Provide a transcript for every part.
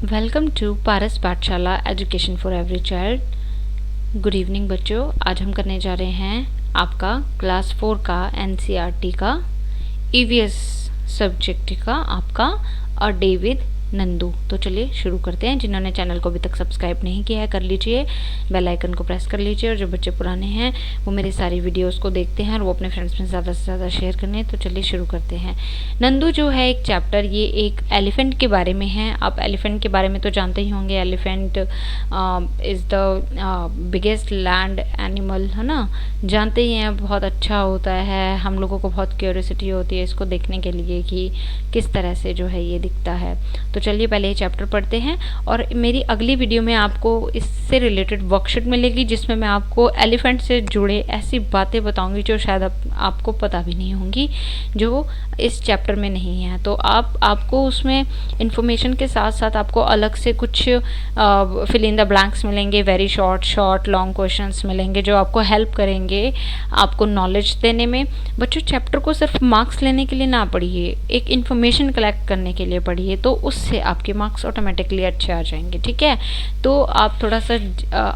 Welcome to पारस पाठशाला education for every child. Good evening बच्चों, आज हम करने जा रहे हैं आपका क्लास 4 का एनसीईआरटी का ईवीएस सब्जेक्ट का आपका अ डे विद नंदू। तो चलिए शुरू करते हैं। जिन्होंने चैनल को अभी तक सब्सक्राइब नहीं किया है कर लीजिए, बेल आइकन को प्रेस कर लीजिए, और जो बच्चे पुराने हैं वो मेरी सारी वीडियोस को देखते हैं और वो अपने फ्रेंड्स में ज़्यादा से ज़्यादा शेयर करने। तो चलिए शुरू करते हैं। नंदू जो है एक चैप्टर, ये एक एलिफेंट के बारे में है। आप एलिफेंट के बारे में तो जानते ही होंगे। Elephant is the biggest land animal, है ना, जानते ही हैं। बहुत अच्छा होता है, हम लोगों को बहुत क्यूरियोसिटी होती है इसको देखने के लिए कि किस तरह से जो है ये दिखता है। तो चलिए पहले ये चैप्टर पढ़ते हैं, और मेरी अगली वीडियो में आपको इससे रिलेटेड वर्कशीट मिलेगी जिसमें मैं आपको एलिफेंट से जुड़े ऐसी बातें बताऊंगी जो शायद आपको पता भी नहीं होंगी, जो इस चैप्टर में नहीं है। तो आपको उसमें इंफॉर्मेशन के साथ साथ आपको अलग से कुछ फिल इन द ब्लैंक्स मिलेंगे, वेरी शॉर्ट लॉन्ग क्वेश्चंस मिलेंगे जो आपको हेल्प करेंगे आपको नॉलेज देने में। बच्चों, चैप्टर को सिर्फ मार्क्स लेने के लिए ना पढ़िए, एक इन्फॉर्मेशन कलेक्ट करने के लिए पढ़िए, तो उससे आपके मार्क्स ऑटोमेटिकली अच्छे आ जाएंगे। ठीक है, तो आप थोड़ा सा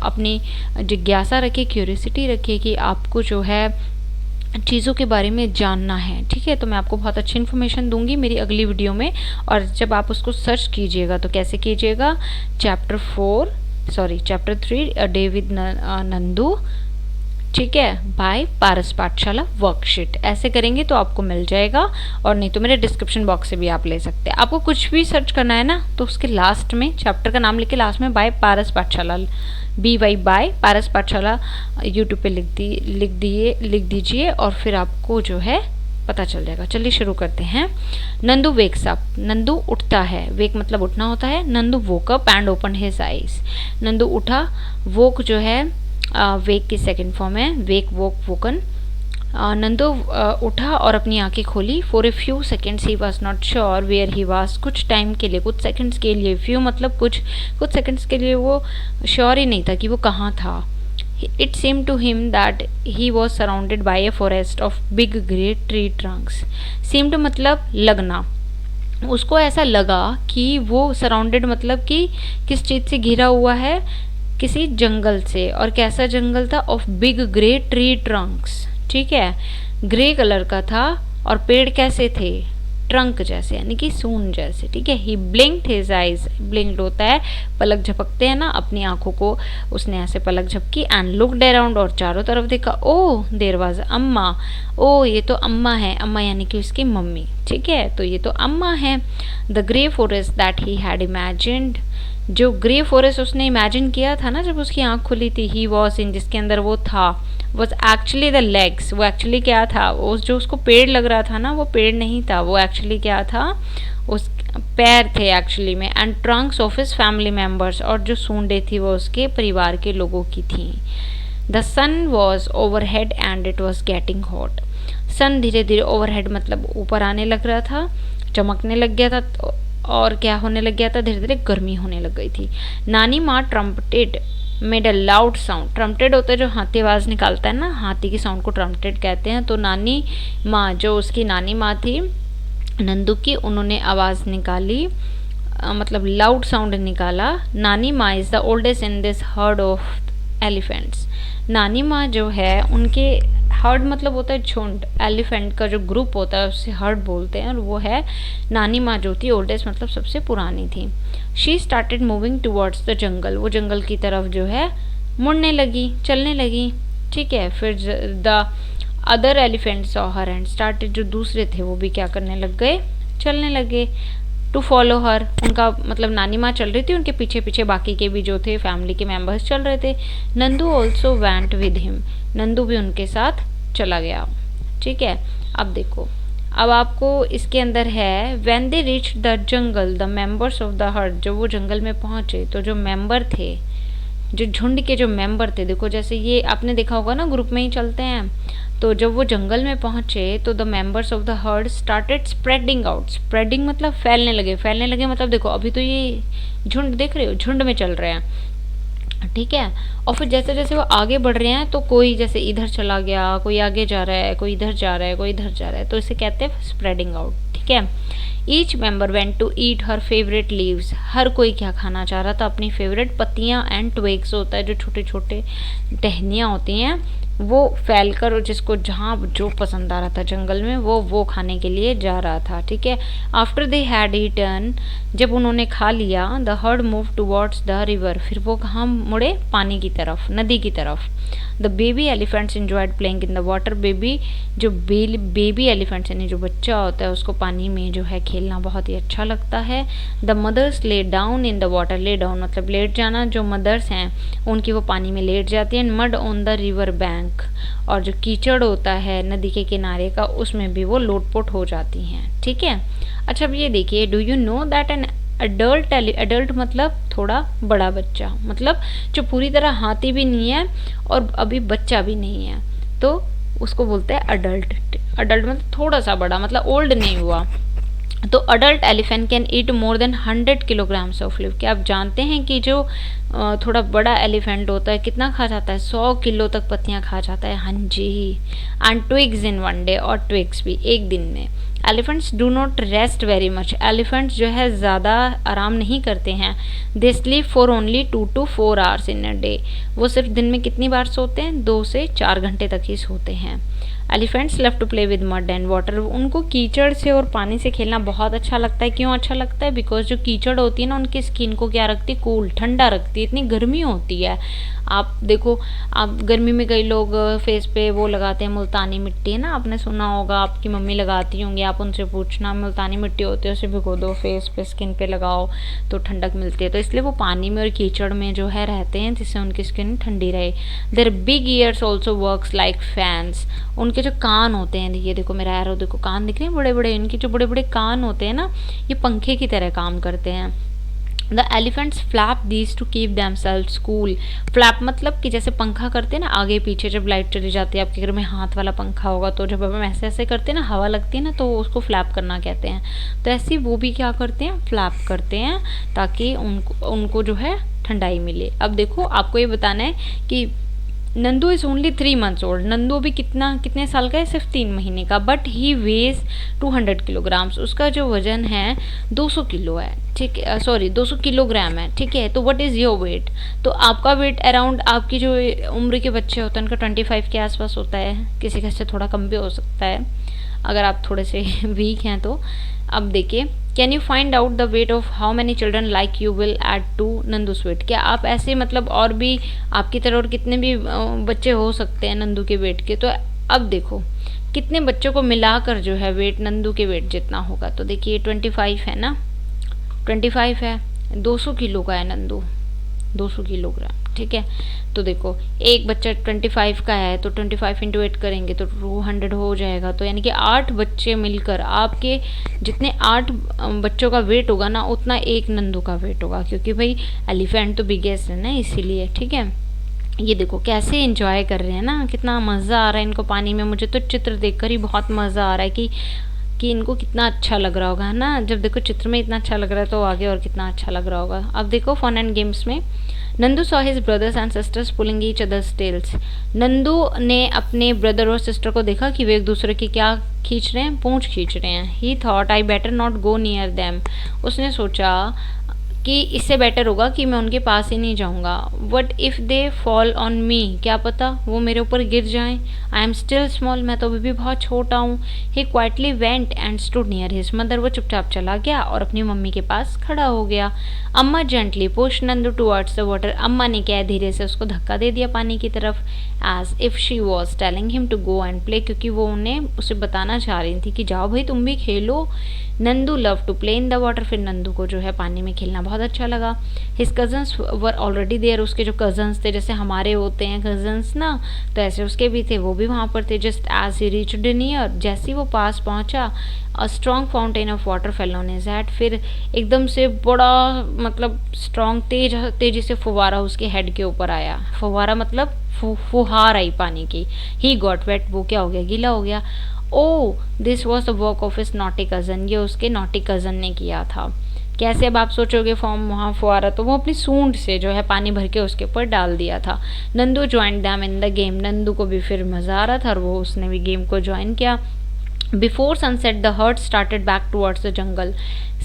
अपनी जिज्ञासा रखिए, क्यूरियोसिटी रखिए कि आपको जो है चीज़ों के बारे में जानना है। ठीक है, तो मैं आपको बहुत अच्छी इन्फॉर्मेशन दूंगी मेरी अगली वीडियो में, और जब आप उसको सर्च कीजिएगा तो कैसे कीजिएगा, chapter 3 a day with Nandu, ठीक है, बाय पारस पाठशाला वर्कशीट, ऐसे करेंगे तो आपको मिल जाएगा। और नहीं तो मेरे डिस्क्रिप्शन बॉक्स से भी आप ले सकते हैं। आपको कुछ भी सर्च करना है ना तो उसके लास्ट में चैप्टर का नाम लिख के लास्ट में बाय पारस पाठशाला, BY बाय पारस पाठशाला यूट्यूब पे लिख दीजिए, और फिर आपको जो है पता चल जाएगा। चलिए शुरू करते हैं। नंदू वेक्स अप, नंदू उठता है, वेक मतलब उठना होता है। Nandu woke up and open his eyes, Nandu उठा, वोक जो है वेक की सेकंड फॉर्म है, वेक वोक वोकन। नंदू उठा और अपनी आंखें खोली। For a few seconds he was not sure where he was, कुछ टाइम के लिए, कुछ सेकेंड्स के लिए, फ्यू मतलब कुछ सेकेंड्स के लिए वो श्योर ही नहीं था कि वो कहाँ था। It seemed to him that he was surrounded by a forest of big grey tree trunks. seemed मतलब लगना, उसको ऐसा लगा कि वो सराउंडेड मतलब कि किस चीज़ से घिरा हुआ है, किसी जंगल से। और कैसा जंगल था, of big grey tree Trunks, ठीक है, ग्रे कलर का था, और पेड़ कैसे थे, ट्रंक जैसे, यानी कि सूंड जैसे। ठीक है, ही ब्लिंक्ड हिज आइज, ब्लिंक्ड होता है पलक झपकते हैं ना, अपनी आंखों को उसने ऐसे पलक झपकी। एंड लुक्ड अराउंड, और चारों तरफ देखा। ओ देयर वाज अम्मा, ओ ये तो अम्मा है, अम्मा यानी कि उसकी मम्मी। ठीक है, तो ये तो अम्मा है। The grey forest that he had imagined, जो ग्रे फॉरेस्ट उसने इमेजिन किया था ना जब उसकी आंख खुली थी, ही वॉज इन, जिसके अंदर वो था, वॉज एक्चुअली द लेग्स, वो एक्चुअली क्या था, वो जो उसको पेड़ लग रहा था ना वो पेड़ नहीं था, वो एक्चुअली क्या था, उस पैर थे एक्चुअली में। And Trunks of his family members, और जो सूंडें थी वो उसके परिवार के लोगों की थी। The sun was overhead and it was getting hot, sun धीरे धीरे, ओवरहेड मतलब ऊपर आने लग रहा था, चमकने लग गया था, और क्या होने लग गया था, धीरे धीरे गर्मी होने लग गई थी। नानी माँ ट्रम्पटेड मेड अ लाउड साउंड, ट्रम्पटेड होता है जो हाथी आवाज़ निकालता है ना, हाथी की साउंड को ट्रम्पटेड कहते हैं। तो नानी माँ, जो उसकी नानी माँ थी नंदू की, उन्होंने आवाज़ निकाली, मतलब लाउड साउंड निकाला। नानी माँ is the oldest in this heard of elephants, नानी माँ जो है उनके, हर्ड मतलब होता है झुंड, एलिफेंट का जो ग्रुप होता है उससे हर्ड बोलते हैं, और वो है नानी माँ जो थी, ओल्डेस्ट मतलब सबसे पुरानी थी। She started moving towards the jungle, वो जंगल की तरफ जो है मुड़ने लगी, चलने लगी। ठीक है, फिर the other elephant saw her and started, जो दूसरे थे वो भी क्या करने लग गए, चलने लगे। टू फॉलो हर, उनका मतलब नानी माँ चल रही थी, उनके पीछे पीछे बाकी के भी जो थे फैमिली के मेम्बर्स चल रहे थे। Nandu also went with him, Nandu भी उनके साथ चला गया। ठीक है, अब देखो, अब आपको इसके अंदर है, when they reach the jungle the members of the heard, जब वो जंगल में पहुंचे तो जो मेंबर थे, जो झुंड के जो मेंबर थे, देखो जैसे ये आपने देखा होगा ना ग्रुप में ही चलते हैं, तो जब वो जंगल में पहुंचे तो the members of the heard started spreading out, spreading मतलब फैलने लगे, फैलने लगे मतलब देखो अभी तो ये झुंड देख रहे हो, झुंड में चल रहे हैं, ठीक है। और फिर जैसे जैसे वो आगे बढ़ रहे हैं तो कोई जैसे इधर चला गया, कोई आगे जा रहा है, कोई इधर जा रहा है, कोई इधर जा रहा है, तो इसे कहते हैं स्प्रेडिंग आउट। ठीक है। Each member went to eat her favourite leaves. हर कोई क्या खाना चाह रहा था? अपनी फेवरेट पत्तियां एंड ट्विग्स होता है जो छोटे छोटे टहनियाँ होती हैं, वो फैल कर जिसको जहाँ जो पसंद आ रहा था जंगल में वो खाने के लिए जा रहा था। ठीक है। आफ्टर दे हैड ईटन, जब उन्होंने खा लिया, the heard move towards the river, फिर वो कहाँ मुड़े? पानी की तरफ, नदी की तरफ। The baby elephants enjoyed playing in the water. जो बेबी एलिफेंट्स यानी जो बच्चा होता है उसको पानी में जो है खेलना बहुत ही अच्छा लगता है। The mothers lay down in the water. Lay down मतलब लेट जाना, जो मदर्स हैं उनकी वो पानी में लेट जाती हैं। Mud on the river bank, और जो कीचड़ होता है नदी के किनारे का उसमें भी वो लोटपोट हो जाती हैं। ठीक है। अच्छा अब ये देखिए, do you know that an adult मतलब थोड़ा बड़ा बच्चा, मतलब जो पूरी तरह हाथी भी नहीं है और अभी बच्चा भी नहीं है, तो उसको बोलते हैं अडल्ट। अडल्ट मतलब थोड़ा सा बड़ा, मतलब ओल्ड नहीं हुआ। तो adult elephant can eat more than 100 kilograms of live. क्या आप जानते हैं कि जो थोड़ा बड़ा एलिफेंट होता है कितना खा जाता है? 100 किलो तक पत्तियां खा जाता है। हाँ जी। And twigs in one day, और ट्विग्स भी एक दिन में। Elephants do not rest very much. Elephants जो है ज़्यादा आराम नहीं करते हैं। They sleep for only 2 to 4 hours in a day. वो सिर्फ दिन में कितनी बार सोते हैं? 2 से 4 घंटे तक ही सोते हैं। Elephants love to play with mud and water. उनको कीचड़ से और पानी से खेलना बहुत अच्छा लगता है। क्यों अच्छा लगता है? बिकॉज जो कीचड़ होती है ना उनकी स्किन को क्या रखती है? कूल, ठंडा रखती है। इतनी गर्मी होती है, आप देखो, आप गर्मी में कई लोग फेस पे वो लगाते हैं, मुल्तानी मिट्टी है ना, आपने सुना होगा, आपकी मम्मी लगाती होंगी, आप उनसे पूछना, मुल्तानी मिट्टी होती है उसे भिगो दो फेस पे, स्किन पे लगाओ तो ठंडक मिलती है। तो इसलिए वो पानी में और कीचड़ में जो है रहते हैं जिससे उनकी स्किन ठंडी रहे। Their big ears also works like fans. उनके जो कान होते हैं, ये देखो मेरा एरो देखो, कान दिख रहे हैं बड़े बड़े, इनके जो बड़े बड़े कान होते हैं ना, ये पंखे की तरह काम करते हैं। The elephants flap these two keep them self cool. Flap मतलब कि जैसे पंखा करते हैं ना आगे पीछे, जब लाइट चली जाती है, आपके घर में हाथ वाला पंखा होगा तो जब हम ऐसे ऐसे करते हैं ना, हवा लगती है ना, तो उसको फ्लैप करना कहते हैं। तो ऐसे वो भी क्या करते हैं? फ्लैप करते हैं, ताकि उनको जो है ठंडाई मिले। अब देखो आपको ये बताना है कि Nandu is only 3 months old. Nandu अभी कितने साल का है? सिर्फ 3 महीने का। But he weighs 200 kilograms. उसका जो वजन है 200 किलो है। ठीक है, सॉरी 200 किलोग्राम है। ठीक है। तो व्हाट इज़ योर वेट? तो आपका वेट अराउंड, आपकी जो उम्र के बच्चे होते हैं उनका 25 के आसपास होता है। किसी का से थोड़ा कम भी हो सकता है अगर आप थोड़े से वीक हैं तो। अब देखिए, can you find out the weight of how many children like you will add to Nandu's weight. क्या आप ऐसे मतलब और भी आपकी तरह और कितने भी बच्चे हो सकते हैं नंदू के वेट के? तो अब देखो कितने बच्चों को मिलाकर जो है वेट नंदू के वेट जितना होगा। तो देखिए 25 है ना, 25 है, 200 किलो का है नंदू, 200 किलोग्राम। ठीक है। तो देखो एक बच्चा 25 का है तो 25 इंटू 8 करेंगे तो 200 हो जाएगा। तो यानी कि 8 बच्चे मिलकर आपके जितने 8 बच्चों का वेट होगा ना, उतना एक नंदू का वेट होगा, क्योंकि भाई एलिफेंट तो बिगेस्ट है ना, इसीलिए। ठीक है। ये देखो कैसे एंजॉय कर रहे हैं ना, कितना मज़ा आ रहा है इनको पानी में। मुझे तो चित्र देखकर ही बहुत मज़ा आ रहा है कि इनको कितना अच्छा लग रहा होगा, है ना। जब देखो चित्र में इतना अच्छा लग रहा है तो आगे और कितना अच्छा लग रहा होगा। अब देखो फन एंड गेम्स में, Nandu saw his brothers and sisters pulling each others tails. Nandu ने अपने ब्रदर और सिस्टर को देखा कि वे एक दूसरे की क्या खींच रहे हैं? पूंछ खींच रहे हैं। ही thought I better not go near them. उसने सोचा कि इससे बेटर होगा कि मैं उनके पास ही नहीं जाऊंगा। What if they fall on me, क्या पता वो मेरे ऊपर गिर जाएं। आई एम स्टिल स्मॉल, मैं तो अभी भी बहुत छोटा हूँ। He quietly went and stood near his mother. वो चुपचाप चला गया और अपनी मम्मी के पास खड़ा हो गया। अम्मा gently push Nandu towards the water. अम्मा ने क्या धीरे से उसको धक्का दे दिया पानी की तरफ, as if she was telling him to go and play, क्योंकि वो उन्हें उसे बताना चाह रही थी कि जाओ भाई तुम भी खेलो। Nandu love to play in the water. फिर नंदू को जो है पानी में खेलना बहुत अच्छा लगा। His cousins were already there. उसके जो कजन्स थे, जैसे हमारे होते हैं कजन्स ना, तो ऐसे उसके भी थे, वो भी वहाँ पर थे। Just as he reached near, जैसे ही वो पास पहुँचा, a strong fountain of water fell on his head. फिर एकदम से बड़ा मतलब स्ट्रॉन्ग तेजी से फुवारा उसके हेड के ऊपर आया। फुवारा मतलब फुहार आई पानी की। ही गॉट वेट, वो क्या हो गया? गीला हो गया। Oh this was the work of his naughty cousin. ये उसके नॉटी कज़न ने किया था। कैसे, अब आप सोचोगे फॉर्म वहाँ फुहारा, तो वो अपनी सूंड से जो है पानी भर के उसके ऊपर डाल दिया था। Nandu join them in the game, Nandu को भी फिर मज़ा आ रहा था और वो उसने भी गेम को ज्वाइन किया। Before sunset the heard started back towards the jungle,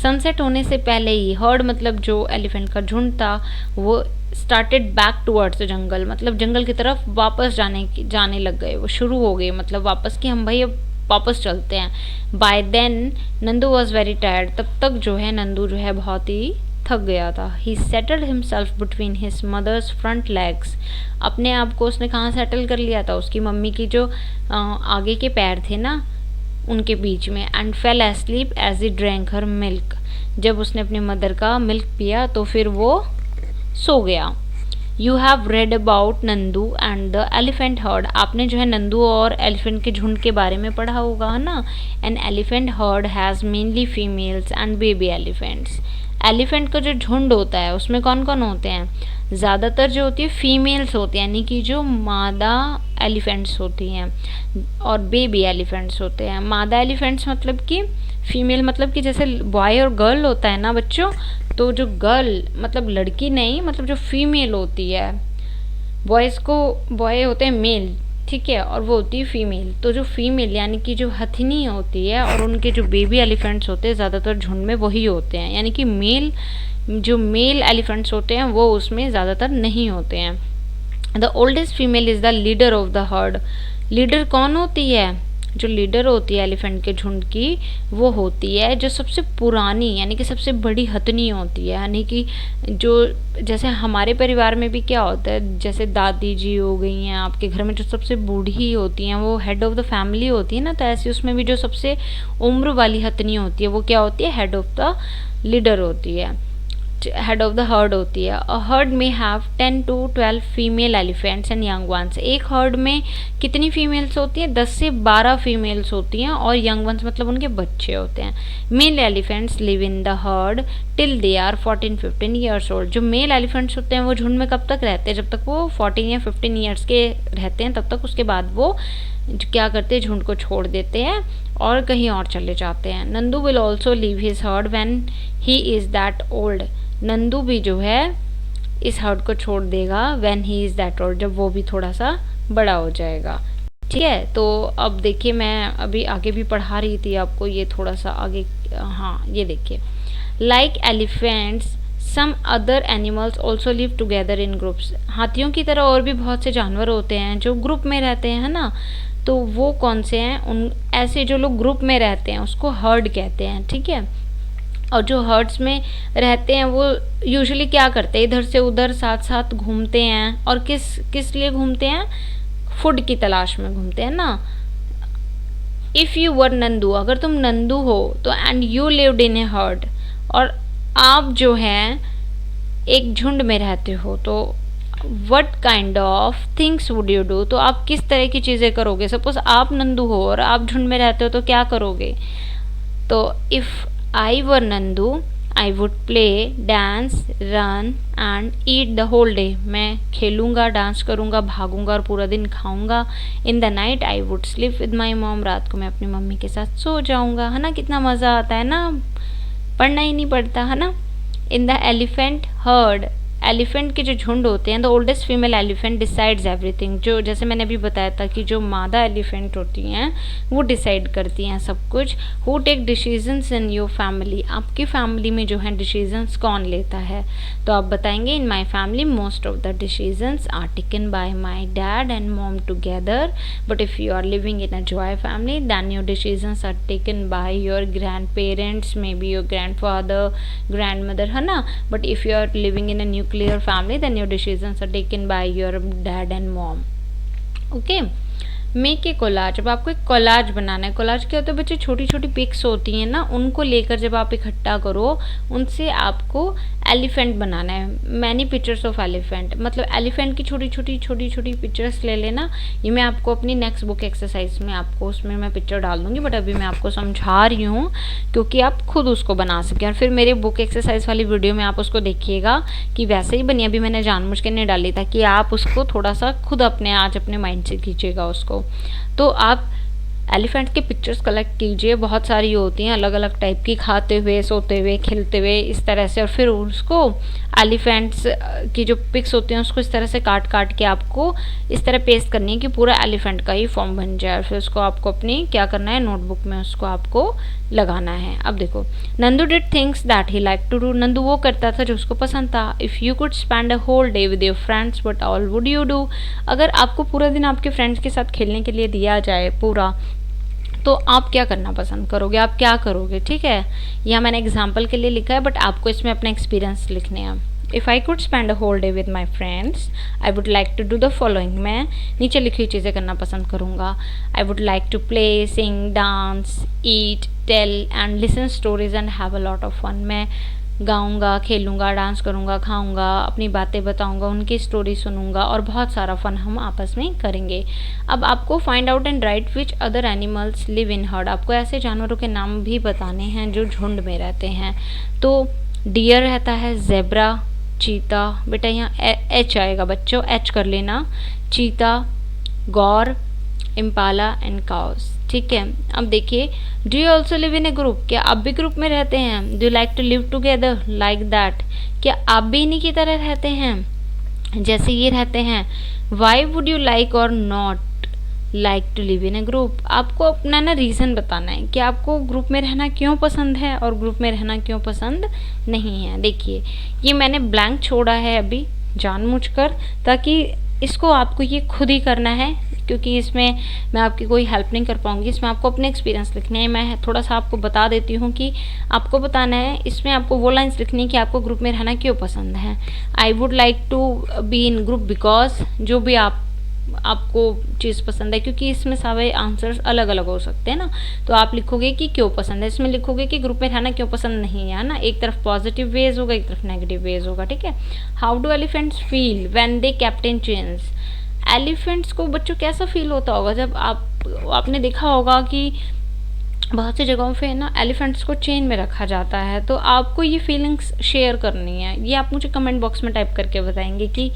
sunset होने से पहले ही हर्ड मतलब जो एलिफेंट का झुंड था वो started back towards the jungle, मतलब जंगल की तरफ वापस जाने लग गए, वो शुरू हो गए, मतलब वापस कि हम भाई अब वापस चलते हैं। By then Nandu was very tired, तब तक जो है नंदू जो है बहुत ही थक गया था। He settled himself between his mother's front legs, अपने आप को उसने कहाँ सेटल कर लिया था, उसकी मम्मी की जो आगे के पैर थे ना उनके बीच में। And fell asleep as he drank her milk, जब उसने अपनी मदर का मिल्क पिया तो फिर वो सो गया। You have read about Nandu and the elephant heard, आपने जो है नंदू और एलिफेंट के झुंड के बारे में पढ़ा होगा है ना। An elephant heard has mainly females and baby elephants, elephant का जो झुंड होता है उसमें कौन कौन होते हैं, ज़्यादातर जो होती है फीमेल्स होती हैं, यानी कि जो मादा एलिफेंट्स होती हैं और बेबी एलिफेंट्स होते हैं। मादा एलिफेंट्स मतलब कि फीमेल, मतलब कि जैसे बॉय और गर्ल होता है ना बच्चों, तो जो गर्ल मतलब लड़की नहीं, मतलब जो फीमेल होती है, बॉयज़ को बॉय होते हैं मेल, ठीक है, और वो होती है फीमेल। तो जो फीमेल यानी कि जो हथिनी होती है और उनके जो बेबी एलिफेंट्स होते हैं ज़्यादातर झुंड में वही होते हैं, यानी कि जो मेल एलिफेंट्स होते हैं वो उसमें ज़्यादातर नहीं होते हैं। The oldest female is the leader of the heard, leader कौन होती है, जो लीडर होती है एलिफेंट के झुंड की वो होती है जो सबसे पुरानी यानी कि सबसे बड़ी हथनी होती है, यानी कि जो जैसे हमारे परिवार में भी क्या होता है, जैसे दादी जी हो गई हैं आपके घर में, जो सबसे बूढ़ी होती हैं वो हेड ऑफ़ द फैमिली होती है ना, तो ऐसे उसमें भी जो सबसे उम्र वाली हथनी होती है वो क्या होती है, हेड ऑफ़ द लीडर होती है, हेड ऑफ द हर्ड होती है। अ हर्ड में have 10 to 12 female elephants and young ones, एक हर्ड में कितनी फीमेल्स होती हैं, 10 से 12 फीमेल्स होती हैं और यंग वंस मतलब उनके बच्चे होते हैं। Male elephants live in the herd till they are 14-15 years old, जो मेल एलिफेंट्स होते हैं वो झुंड में कब तक रहते हैं, जब तक वो 14 या 15 ईयर्स के रहते हैं तब तक, उसके बाद वो क्या करते हैं झुंड को छोड़ देते हैं और कहीं और चले जाते हैं। Nandu will also leave his heard when he is that old, Nandu भी जो है इस हर्ड को छोड़ देगा when he is that old, जब वो भी थोड़ा सा बड़ा हो जाएगा, ठीक है। तो अब देखिए मैं अभी आगे भी पढ़ा रही थी आपको, ये थोड़ा सा आगे, हाँ ये देखिए, like elephants some other animals also live together in groups, हाथियों की तरह और भी बहुत से जानवर होते हैं जो ग्रुप में रहते हैं, है ना। तो वो कौन से हैं, उन ऐसे जो लोग ग्रुप में रहते हैं उसको हर्ड कहते हैं, ठीक है। और जो हर्ड्स में रहते हैं वो यूजुअली क्या करते हैं, इधर से उधर साथ साथ घूमते हैं, और किस लिए घूमते हैं, फूड की तलाश में घूमते हैं ना। इफ़ यू वर नंदू, अगर तुम नंदू हो तो, and you lived in A heard, और आप जो हैं एक झुंड में रहते हो, तो what kind of things would you do, तो आप किस तरह की चीज़ें करोगे। सपोज आप नंदू हो और आप झुंड में रहते हो तो क्या करोगे, तो if I were Nandu I would play dance run and eat the whole day, मैं खेलूँगा, डांस करूँगा, भागूँगा और पूरा दिन खाऊँगा। In the night I would sleep with my mom, रात को मैं अपनी मम्मी के साथ सो जाऊँगा, है ना। कितना मज़ा आता है ना, पढ़ना ही नहीं पड़ता, है ना। In the elephant heard, elephant के जो झुंड होते हैं, the oldest female elephant decides everything, जो जैसे मैंने अभी बताया था कि जो मादा एलिफेंट होती हैं वो डिसाइड करती हैं सब कुछ। Who take decisions in your family, आपकी फैमिली में जो है डिसीजंस कौन लेता है, तो आप बताएंगे in my family most of the decisions are taken by my dad and mom together, but if you are living in a जॉय family then your decisions are taken by your grand parents, may be your grand father, grand mother, है ना। But if you are living in a nuclear family then your decisions are taken by your dad and mom, okay। Make a collage, अब आपको एक collage बनाना है। Collage क्या होता है बच्चे, छोटी छोटी पिक्स होती हैं ना, उनको लेकर जब आप इकट्ठा करो उनसे आपको एलिफेंट बनाना है। मैनी पिक्चर्स ऑफ एलिफेंट, मतलब एलिफेंट की छोटी छोटी पिक्चर्स ले लेना। ये मैं आपको अपनी नेक्स्ट बुक एक्सरसाइज में आपको उसमें मैं पिक्चर डाल दूँगी, बट अभी मैं आपको समझा रही हूँ क्योंकि आप खुद उसको बना सकें, और फिर मेरे बुक एक्सरसाइज वाली वीडियो में आप उसको देखिएगा कि वैसे ही बनी। अभी मैंने जानबूझ के नहीं डाली ताकि आप उसको थोड़ा सा खुद अपने माइंड से खींचेगा उसको। तो आप एलिफेंट की पिक्चर्स कलेक्ट कीजिए, बहुत सारी होती हैं अलग अलग टाइप की, खाते हुए, सोते हुए, खिलते हुए, इस तरह से। और फिर उसको एलिफेंट्स की जो पिक्स होती हैं उसको इस तरह से काट काट के आपको इस तरह पेस्ट करनी है कि पूरा एलिफेंट का ही फॉर्म बन जाए। और फिर उसको आपको अपनी क्या करना है, नोटबुक में उसको आपको लगाना है। अब देखो, Nandu did things that he like to do. Nandu वो करता था जो उसको पसंद था। If you could spend a whole day with your friends what all would you do. अगर आपको पूरा दिन आपके फ्रेंड्स के साथ खेलने के लिए दिया जाए पूरा, तो आप क्या करना पसंद करोगे, आप क्या करोगे, ठीक है। यहाँ मैंने एग्जाम्पल के लिए लिखा है, बट आपको इसमें अपना एक्सपीरियंस लिखने हैं। If I could spend a whole day with my friends I would like to do the following. मैं नीचे लिखी हुई चीज़ें करना पसंद करूँगा। I would like to play, sing, dance, eat, tell and listen stories and have a lot of fun. मैं गाऊंगा, खेलूंगा, डांस करूंगा, खाऊंगा, अपनी बातें बताऊंगा, उनकी स्टोरी सुनूंगा और बहुत सारा फन हम आपस में करेंगे। अब आपको find out and right which other animals live in heard. आपको ऐसे जानवरों के नाम भी बताने हैं जो झुंड में रहते हैं। तो डियर रहता है, जेब्रा, चीता, बेटा यहाँ एच आएगा बच्चों, एच कर लेना, चीता, गौर, इम्पाला एंड काउस, ठीक है। अब देखिए, do you also live in a group. क्या आप भी ग्रुप में रहते हैं। Do you like to live together like that. क्या आप भी इन्हीं की तरह रहते हैं जैसे ये रहते हैं। Why would you like or not like to live in a group. आपको अपना ना रीज़न बताना है कि आपको ग्रुप में रहना क्यों पसंद है और ग्रुप में रहना क्यों पसंद नहीं है। देखिए, ये मैंने ब्लैंक छोड़ा है अभी जानबूझकर, ताकि इसको आपको ये खुद ही करना है, क्योंकि इसमें मैं आपकी कोई हेल्प नहीं कर पाऊँगी। इसमें आपको अपने एक्सपीरियंस लिखने हैं। मैं थोड़ा सा आपको बता देती हूँ कि आपको बताना है। इसमें आपको वो लाइन्स लिखनी है कि आपको ग्रुप में रहना क्यों पसंद है। I would like to be in group because, जो भी आपको चीज़ पसंद है, क्योंकि इसमें सारे आंसर्स अलग अलग हो सकते हैं ना। तो आप लिखोगे कि क्यों पसंद है, इसमें लिखोगे कि ग्रुप में रहना क्यों पसंद नहीं है ना। एक तरफ पॉजिटिव वेज होगा, एक तरफ नेगेटिव वेज होगा, ठीक है। How do elephants feel when they captain change. Elephants को बच्चों कैसा फील होता होगा जब आपने देखा होगा कि बहुत सी जगहों पे ना एलिफेंट्स को चेन में रखा जाता है। तो आपको ये फीलिंग्स शेयर करनी है। ये आप मुझे कमेंट बॉक्स में टाइप करके बताएंगे कि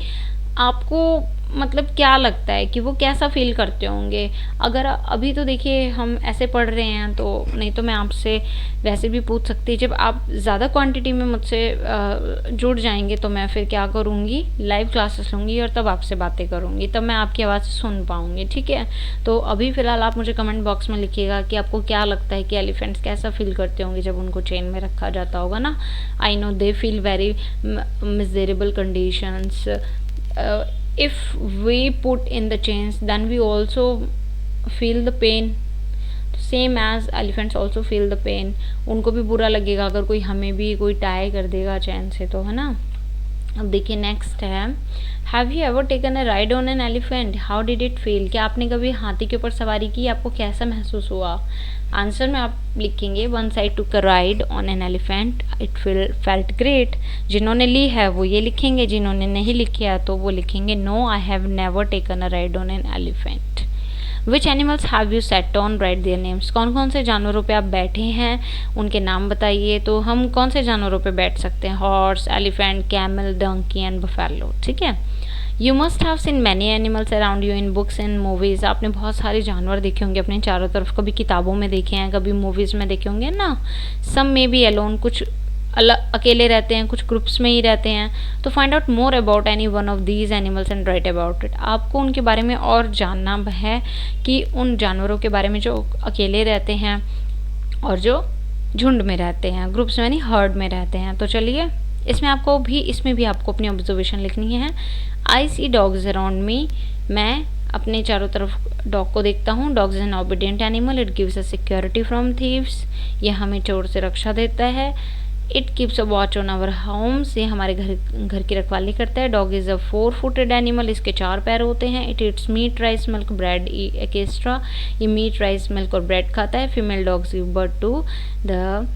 आपको मतलब क्या लगता है कि वो कैसा फील करते होंगे। अगर अभी तो देखिए हम ऐसे पढ़ रहे हैं, तो नहीं तो मैं आपसे वैसे भी पूछ सकती। जब आप ज़्यादा क्वांटिटी में मुझसे जुड़ जाएंगे तो मैं फिर क्या करूँगी, लाइव क्लासेस लूँगी और तब आपसे बातें करूँगी, तब मैं आपकी आवाज़ सुन पाऊँगी, ठीक है। तो अभी फ़िलहाल आप मुझे कमेंट बॉक्स में लिखिएगा कि आपको क्या लगता है कि एलिफेंट्स कैसा फील करते होंगे जब उनको चेन में रखा जाता होगा ना। I know they feel very miserable conditions. If we put in the chains then we also feel the pain, same as elephants also feel the pain। उनको भी बुरा लगेगा अगर कोई हमें भी कोई टाई कर देगा चैन से, तो है ना। अब देखिए नेक्स्ट है, have you ever taken a ride on an elephant, how did it feel. क्या आपने कभी हाथी के ऊपर सवारी की, आपको कैसा महसूस हुआ। आंसर में आप लिखेंगे, once I took a ride on an elephant it felt great. जिन्होंने ली है वो ये लिखेंगे, जिन्होंने नहीं लिखी है तो वो लिखेंगे no I have never taken a ride on an elephant. Which animals have you sat on, right their names. कौन कौन से जानवरों पे आप बैठे हैं उनके नाम बताइए। तो हम कौन से जानवरों पे बैठ सकते हैं, horse, elephant, camel, donkey and buffalo, ठीक है। You must have seen many animals around you in books and movies. आपने बहुत सारे जानवर देखे होंगे अपने चारों तरफ, कभी किताबों में देखे हैं, कभी मूवीज़ में देखे होंगे ना। सम मे बी अलोन, कुछ अकेले रहते हैं, कुछ ग्रुप्स में ही रहते हैं। तो find out more about any one of these animals and right about it. आपको उनके बारे में और जानना है कि उन जानवरों के बारे में जो अकेले रहते हैं और जो झुंड में रहते हैं, ग्रुप्स में यानी हर्ड में रहते हैं। तो चलिए इसमें भी आपको अपनी ऑब्जर्वेशन लिखनी है। आई सी डॉग्स अराउंड मी, मैं अपने चारों तरफ डॉग को देखता हूँ। Dogs is an obedient animal, it gives a security from thieves, ये हमें चोर से रक्षा देता है। It keeps a watch on our homes, ये हमारे घर की रखवाली करता है। Dog is a 4-footed animal, इसके 4 पैर होते हैं। It eats meat, rice, milk, bread extra, ये मीट, राइस, मिल्क और ब्रेड खाता है। Female dogs give birth to the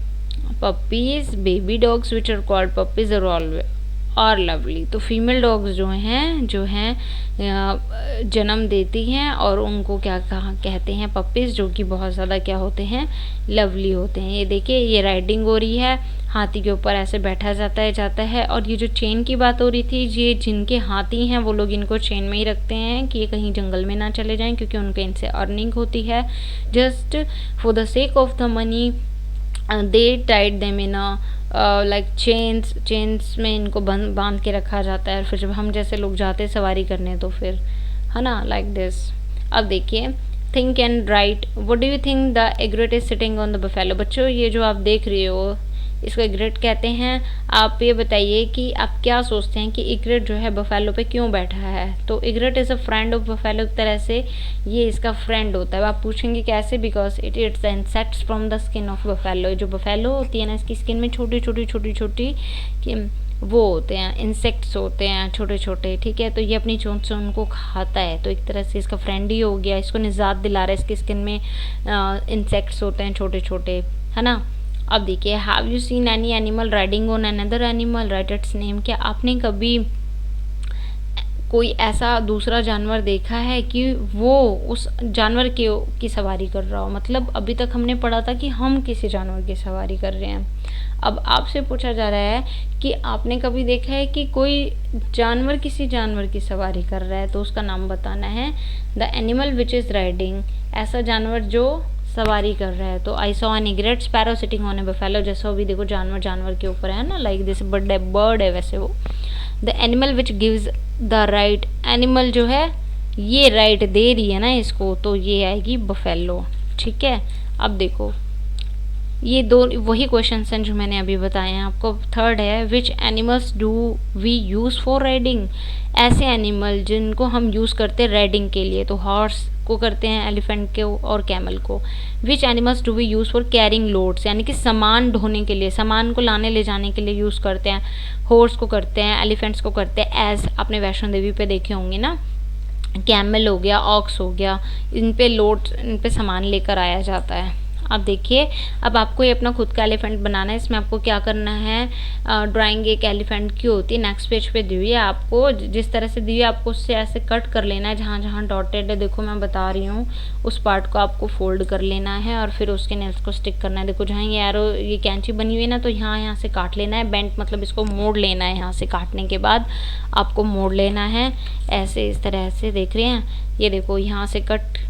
puppies, baby dogs which are called puppies are lovely. तो female dogs जो हैं जन्म देती हैं और उनको क्या कहते हैं, पपीज़, जो कि बहुत ज़्यादा क्या होते हैं, लवली होते हैं। ये देखिए ये राइडिंग हो रही है, हाथी के ऊपर ऐसे बैठा जाता है। और ये जो चेन की बात हो रही थी, ये जिनके हाथी हैं वो लोग इनको चेन में ही रखते हैं कि ये कहीं जंगल में ना चले जाएं, क्योंकि उनके इनसे अर्निंग होती है। Just for the sake of the money they tied them in like chains में इनको बांध के रखा जाता है। फिर जब हम जैसे लोग जाते सवारी करने तो फिर, है ना, लाइक दिस। अब देखिए, think and right, what do you think the एग्रेट is sitting on the buffalo. बच्चों, ये जो आप देख रहे हो इसको एग्रेट कहते हैं। आप ये बताइए कि आप क्या सोचते हैं कि एग्रेट जो है बफेलो पे क्यों बैठा है। तो एग्रेट is a friend of buffalo, एक तरह से ये इसका फ्रेंड होता है। आप पूछेंगे कैसे, because it it's the insects from the skin of buffalo. जो बफेलो होती है ना, इसकी स्किन में छोटी छोटी वो होते हैं, इंसेक्ट्स होते हैं छोटे छोटे, ठीक है। तो ये अपनी चोंच से उनको खाता है, तो एक तरह से इसका फ्रेंड ही हो गया, इसको निजात दिला रहा है। इसकी स्किन में इंसेक्ट्स होते हैं छोटे छोटे, है ना। अब देखिए, have you seen any animal riding on another animal, right it's name. क्या आपने कभी कोई ऐसा दूसरा जानवर देखा है कि वो उस जानवर की सवारी कर रहा हो। मतलब अभी तक हमने पढ़ा था कि हम किसी जानवर की सवारी कर रहे हैं, अब आपसे पूछा जा रहा है कि आपने कभी देखा है कि कोई जानवर किसी जानवर की सवारी कर रहा है, तो उसका नाम बताना है। The animal which is riding, ऐसा जानवर जो सवारी कर रहा है। तो I saw an एग्रेट sparrow sitting on A buffalo, जैसा अभी देखो जानवर के ऊपर है ना, लाइक दिस बर्ड है वैसे वो। The animal which gives the right, animal जो है ये राइट दे रही है ना इसको, तो ये आएगी बफेलो, ठीक है। अब देखो, ये दो वही क्वेश्चन हैं जो मैंने अभी बताए हैं आपको। थर्ड है, which animals do we use for riding, ऐसे एनिमल जिनको हम यूज़ करते हैं राइडिंग के लिए। तो हॉर्स को करते हैं, एलिफेंट को और कैमल को। Which animals do we use for carrying loads, यानी कि सामान ढोने के लिए, सामान को लाने ले जाने के लिए यूज़ करते हैं। हॉर्स को करते हैं, एलिफेंट्स को करते हैं, एज आपने वैष्णो देवी पे देखे होंगे ना, कैमल हो गया, ऑक्स हो गया, इन पे लोड, इन पे सामान लेकर आया जाता है। अब देखिए, अब आपको ये अपना खुद का एलिफेंट बनाना है। इसमें आपको क्या करना है, ड्राइंग एक एलिफेंट की होती है, नेक्स्ट पेज पे दी हुई है आपको, जिस तरह से दी हुई है आपको उससे ऐसे कट कर लेना है। जहाँ जहाँ डॉटेड है, देखो मैं बता रही हूँ, उस पार्ट को आपको फोल्ड कर लेना है और फिर उसके नेल्स को स्टिक करना है। देखो जहाँ ये एरो, ये कैंची बनी हुई है ना, तो यहाँ से काट लेना है। बेंट मतलब इसको मोड़ लेना है, यहाँ से काटने के बाद आपको मोड़ लेना है ऐसे, इस तरह से। देख रहे हैं, ये देखो यहाँ से कट,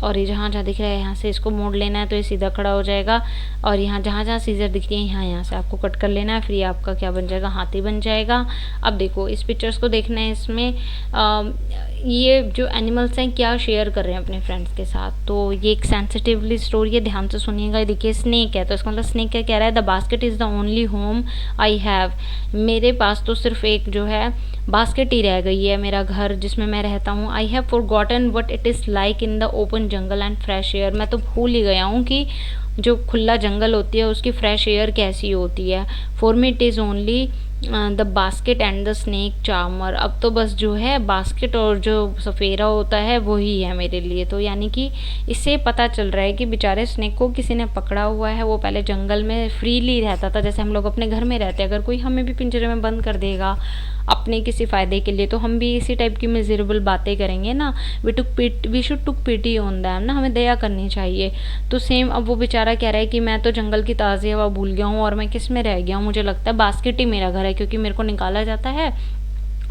और ये जहाँ जहाँ दिख रहा है यहाँ से इसको मोड़ लेना है, तो ये सीधा खड़ा हो जाएगा। और यहाँ जहाँ जहाँ सीजर दिख रही है यहाँ से आपको कट कर लेना है, फिर ये आपका क्या बन जाएगा, हाथी बन जाएगा। अब देखो, इस पिक्चर्स को देखना है, इसमें ये जो एनिमल्स हैं क्या शेयर कर रहे हैं अपने फ्रेंड्स के साथ। तो ये एक सेंसिटिवली स्टोरी है, ध्यान से सुनिएगा। देखिए, स्नेक है, तो इसका मतलब स्नेक क्या कह रहा है, the basket is the only home I have, मेरे पास तो सिर्फ एक जो है बास्केट ही रह गई है, मेरा घर जिसमें मैं रहता हूँ। I have forgotten what it is like in the open jungle and fresh air, मैं तो भूल ही गया हूँ कि जो खुला जंगल होती है उसकी फ्रेश एयर कैसी होती है। For me it is only the basket and the snake charmer, अब तो बस जो है बास्केट और जो सफ़ेरा होता है वही है मेरे लिए। तो यानी कि इससे पता चल रहा है कि बेचारे स्नेक को किसी ने पकड़ा हुआ है, वो पहले जंगल में फ्रीली रहता था, जैसे हम लोग अपने घर में रहते हैं। अगर कोई हमें भी पिंजरे में बंद कर देगा अपने किसी फ़ायदे के लिए, तो हम भी इसी टाइप की मिजरेबल बातें करेंगे ना। We should took pity on them ना, हमें दया करनी चाहिए। तो सेम अब वो बेचारा कह रहा है कि मैं तो जंगल की ताज़ी हवा भूल गया हूँ और मैं किस में रह गया हूँ, मुझे लगता है बास्केट ही मेरा घर है, क्योंकि मेरे को निकाला जाता है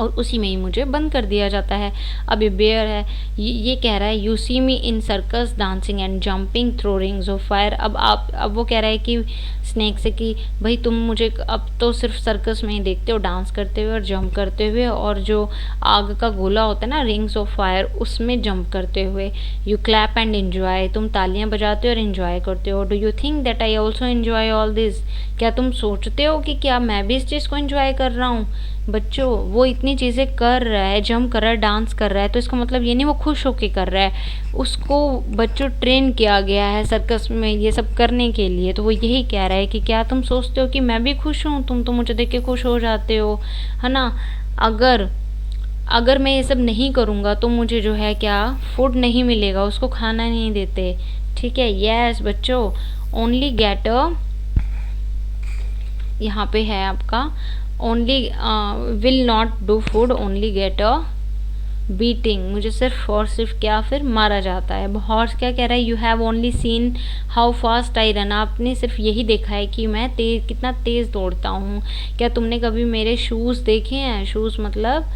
और उसी में ही मुझे बंद कर दिया जाता है। अब ये बेयर है, ये कह रहा है, you see me in circus dancing and jumping through rings of fire. अब वो कह रहा है कि स्नेक से कि भाई तुम मुझे अब तो सिर्फ सर्कस में ही देखते हो, डांस करते हुए और जंप करते हुए, और जो आग का गोला होता है ना, रिंग्स ऑफ फायर, उसमें जंप करते हुए। यू क्लैप एंड एन्जॉय, तुम तालियां बजाते हो और एन्जॉय करते हो। Do you think that I also enjoy all this, क्या तुम सोचते हो कि क्या मैं भी इस चीज़ को एन्जॉय कर रहा हूँ। बच्चों, वो इतनी चीज़ें कर रहा है, जंप कर रहा है, डांस कर रहा है, तो इसका मतलब ये नहीं वो खुश होके कर रहा है, उसको बच्चों ट्रेन किया गया है सर्कस में ये सब करने के लिए। तो वो यही कह रहा है कि क्या तुम सोचते हो कि मैं भी खुश हूँ, तुम तो मुझे देख के खुश हो जाते हो, है ना। अगर मैं ये सब नहीं करूँगा तो मुझे जो है क्या फूड नहीं मिलेगा, उसको खाना नहीं देते, ठीक है। यस बच्चों, ओनली गेट अ, यहाँ पे है आपका only will not do food, only get a beating, मुझे सिर्फ और सिर्फ क्या फिर मारा जाता है। हॉर्स क्या कह रहा है, you have only seen how fast I run, आपने सिर्फ यही देखा है कि मैं कितना तेज़ दौड़ता हूँ। क्या तुमने कभी मेरे शूज़ देखे हैं, शूज़ मतलब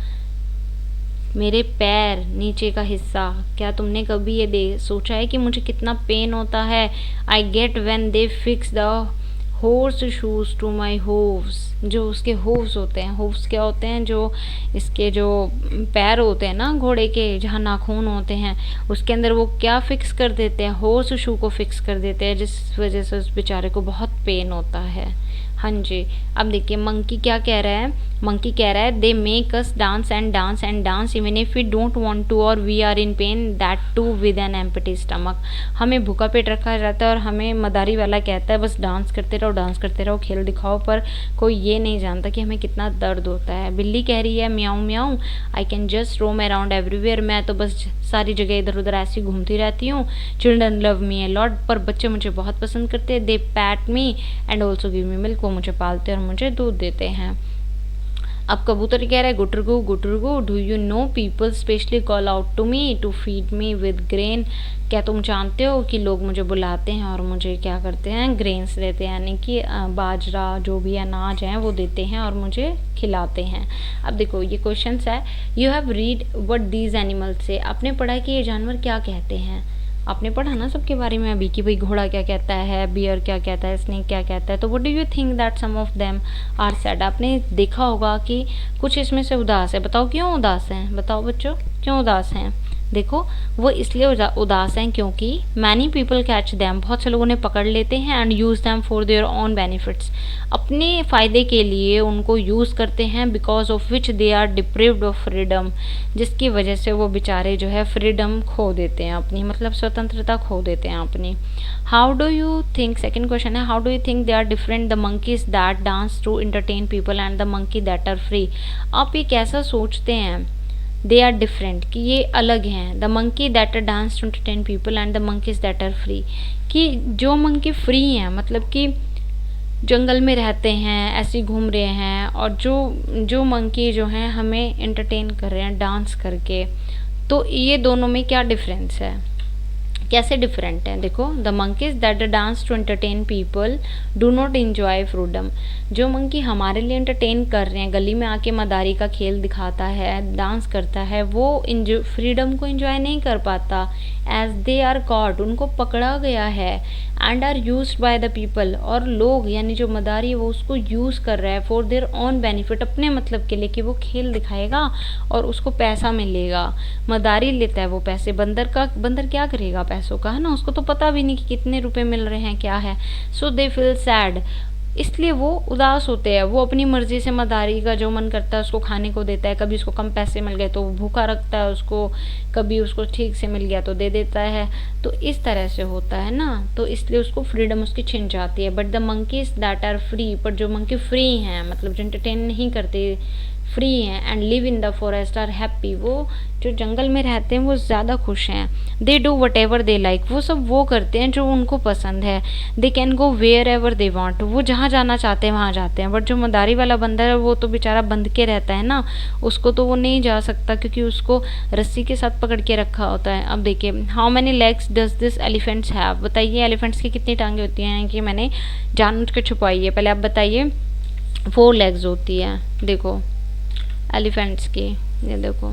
मेरे पैर, नीचे का हिस्सा, क्या तुमने कभी ये सोचा है कि मुझे कितना पेन होता है। I get when they fix the horse shoes to my hooves, जो उसके होव्स होते हैं, होव्स क्या होते हैं, जो इसके जो पैर होते हैं ना घोड़े के, जहाँ नाखून होते हैं, उसके अंदर वो क्या फिक्स कर देते हैं, हॉर्स शू को फिक्स कर देते हैं, जिस वजह से उस बेचारे को बहुत पेन होता है। हाँ जी, अब देखिए मंकी क्या कह रहा है, मंकी कह रहा है they make us dance and dance and dance even if we don't want to और we are in pain, that too with an empty stomach. हमें भूखा पेट रखा जाता है और हमें मदारी वाला कहता है बस डांस करते रहो, खेल दिखाओ, पर कोई ये नहीं जानता कि हमें कितना दर्द होता है। बिल्ली कह रही है म्याऊं म्याऊं, I can just roam around everywhere, मैं तो बस सारी जगह इधर उधर ऐसी घूमती रहती हूँ। Children love me a lot, पर बच्चे मुझे बहुत पसंद करते हैं। They pat me and also give me milk, वो मुझे पालते हैं और मुझे दूध देते हैं। अब कबूतर कह रहा है गुटरगू, do you know people specially call out to me to feed me with grain, क्या तुम जानते हो कि लोग मुझे बुलाते हैं और मुझे क्या करते हैं, ग्रेन्स देते हैं, यानी कि बाजरा जो भी अनाज है वो देते हैं और मुझे खिलाते हैं। अब देखो ये क्वेश्चंस है, you have read what these animals से, आपने पढ़ा कि ये जानवर क्या कहते हैं। आपने पढ़ा ना सबके बारे में अभी कि भाई घोड़ा क्या कहता है, बियर क्या कहता है, स्नेक क्या कहता है। तो what do you think that some of them are sad, आपने देखा होगा कि कुछ इसमें से उदास है। बताओ क्यों उदास हैं, बताओ बच्चों क्यों उदास हैं। देखो वो इसलिए उदास हैं क्योंकि मैनी पीपल कैच दैम, बहुत से लोगों ने पकड़ लेते हैं, and use them for their own benefits, अपने फ़ायदे के लिए उनको यूज़ करते हैं, because of which they are deprived of freedom, जिसकी वजह से वो बेचारे जो है फ्रीडम खो देते हैं अपनी, मतलब स्वतंत्रता खो देते हैं अपनी। How do you think, second question है, how do you think they are different the monkeys that dance to entertain people and the monkey that are free, आप ये कैसा सोचते हैं, दे आर डिफरेंट कि ये अलग हैं, the monkey that are dance to entertain people and the monkeys that are free, कि जो मंकी फ्री हैं मतलब कि जंगल में रहते हैं, ऐसे घूम रहे हैं, और जो मंकी जो हैं हमें एंटरटेन कर रहे हैं डांस करके, तो ये दोनों में क्या डिफरेंस है, कैसे डिफरेंट है। देखो the monkeys that dance to entertain people do not enjoy freedom, जो मंकी हमारे लिए एंटरटेन कर रहे हैं, गली में आके मदारी का खेल दिखाता है, डांस करता है, वो फ्रीडम को इंजॉय नहीं कर पाता, एज दे आर कॉट, उनको पकड़ा गया है, and are used by the people, और लोग यानी जो मदारी वो उसको यूज़ कर रहा है फॉर देयर ओन बेनिफिट, अपने मतलब के लिए कि वो खेल दिखाएगा और उसको पैसा मिलेगा, मदारी लेता है वो पैसे, बंदर क्या करेगा पैसों का, है ना, उसको तो पता भी नहीं कि कितने रुपए मिल रहे हैं क्या है। सो दे फील सैड, इसलिए वो उदास होते हैं, वो अपनी मर्जी से मदारी का जो मन करता है उसको खाने को देता है, कभी उसको कम पैसे मिल गए तो वो भूखा रखता है उसको, कभी उसको ठीक से मिल गया तो दे देता है, तो इस तरह से होता है ना, तो इसलिए उसको फ्रीडम उसकी छिन जाती है। But the monkeys that are free, पर जो मंकी फ्री हैं मतलब जो एंटरटेन नहीं करते, फ्री हैं, and live in the forest are happy, वो जो जंगल में रहते हैं वो ज़्यादा खुश हैं। They do whatever they like, वो सब वो करते हैं जो उनको पसंद है। They can go wherever they want, वो जहाँ जाना चाहते हैं वहाँ जाते हैं। बट जो मदारी वाला बंदर है वो तो बेचारा बंध के रहता है ना, उसको तो वो नहीं जा सकता क्योंकि उसको रस्सी के साथ पकड़ के रखा होता है। अब देखिए how many legs does this elephants have, बताइए एलिफेंट्स की कितनी टांगें होती हैं, कि मैंने जानबूझ के छुपाई है, पहले आप बताइए। 4 लेग्स होती है, देखो एलिफेंट्स की, ये देखो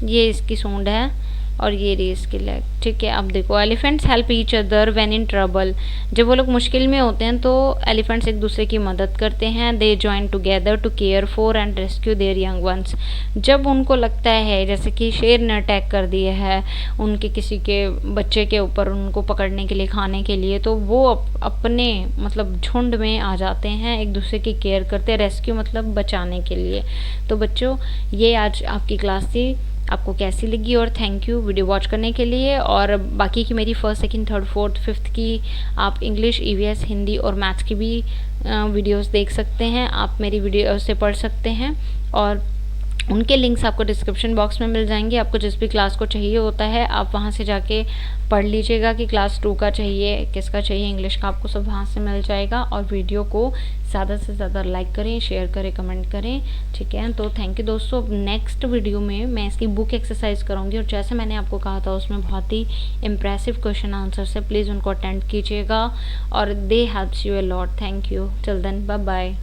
ये इसकी सूंड है और ये रही इसकी लेग, ठीक है। अब देखो elephants help each other when in trouble, जब वो लोग मुश्किल में होते हैं तो एलिफेंट्स एक दूसरे की मदद करते हैं। They join together to care for and rescue their young ones, जब उनको लगता है जैसे कि शेर ने अटैक कर दिया है उनके किसी के बच्चे के ऊपर, उनको पकड़ने के लिए खाने के लिए, तो वो अपने मतलब झुंड में आ जाते हैं, एक दूसरे की केयर करते हैं, रेस्क्यू मतलब बचाने के लिए। तो बच्चों ये आज आपकी क्लास थी, आपको कैसी लगी, और थैंक यू वीडियो वॉच करने के लिए। और बाकी की मेरी first second third fourth fifth की आप इंग्लिश ईवीएस हिंदी और मैथ्स की भी वीडियोस देख सकते हैं, आप मेरी वीडियो से पढ़ सकते हैं। और उनके लिंक्स आपको डिस्क्रिप्शन बॉक्स में मिल जाएंगे। आपको जिस भी क्लास को चाहिए होता है आप वहाँ से जाके पढ़ लीजिएगा कि क्लास 2 का चाहिए, किसका चाहिए इंग्लिश का, आपको सब वहाँ से मिल जाएगा। और वीडियो को ज़्यादा से ज़्यादा लाइक करें, शेयर करें, कमेंट करें, ठीक है। तो थैंक यू दोस्तों। नेक्स्ट वीडियो में मैं इसकी बुक एक्सरसाइज करूँगी और जैसे मैंने आपको कहा था उसमें बहुत ही इम्प्रेसिव क्वेश्चन आंसर्स है, प्लीज़ उनको अटेंड कीजिएगा और they helps you a lot. Thank you. Till then bye bye.